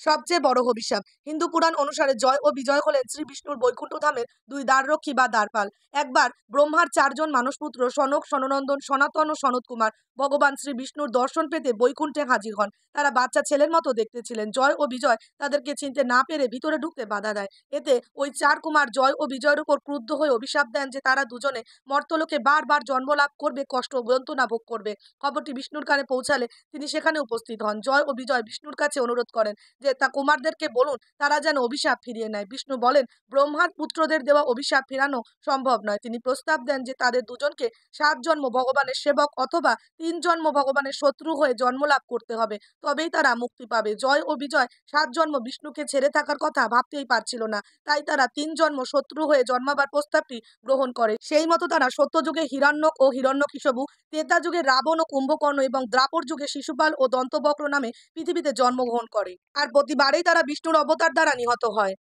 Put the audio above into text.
সবচেয়ে বড় অভিশাপ। হিন্দু পুরাণ অনুসারে জয় ও বিজয় হলেন শ্রী বিষ্ণুর বৈকুণ্ঠ ধামের দুই দ্বাররক্ষী বা দ্বারপাল। একবার ব্রহ্মার 4 জন মানসপুত্র সনক, সননন্দন, সনাতন ও সনত কুমার ভগবান শ্রী বিষ্ণুর দর্শন পেতে বৈকুণ্ঠে হাজির হন। তারা বাচ্চা ছেলের মতো দেখতে ছিলেন। জয় ও বিজয় তাদেরকে চিনতে না পেরে ভিতরে ঢুকতে বাধা দেয়। এতে ওই 4 কুমার জয় ও বিজয়ের উপর ক্রুদ্ধ হয়ে অভিশাপ দেন যে তারা দুজনে মর্ত্যলোকে বারবার জন্মলাভ করবে, কষ্ট ও যন্ত্রণা ভোগ করবে। খবরটি বিষ্ণুর কানে পৌঁছালে তিনি সেখানে উপস্থিত হন। জয় ও বিজয় বিষ্ণুর কাছে অনুরোধ করেন যে তা কুমারদেরকে বলুন তারা যেন অভিশাপ ফিরিয়ে নেয়। বিষ্ণু বলেন ব্রহ্মার পুত্রদের দেওয়া অভিশাপ ফেরানো সম্ভব নয়। তিনি প্রস্তাব দেন যে তাদের দুজনকে 7 জন্ম ভগবানের সেবক অথবা 3 জন্ম ভগবানের শত্রু হয়ে জন্মলাভ করতে হবে, তবেই তারা মুক্তি পাবে। জয় ও বিজয় 7 জন্ম বিষ্ণুকে ছেড়ে থাকার কথা ভাবতেই পারছিল না, তাই তারা 3 জন্ম শত্রু হয়ে জন্মাবার প্রস্তাবটি গ্রহণ করে। সেই মতো তারা সত্যযুগে হিরণ্যক ও হিরণ্যকশিপু, ত্রেতা যুগে রাবণ ও কুম্ভকর্ণ এবং দ্বাপর যুগে শিশুপাল ও দন্তবক্র নামে পৃথিবীতে জন্মগ্রহণ করে। আর প্রতিবারেই তারা বিষ্ণুর অবতার দ্বারা নিহত হয়।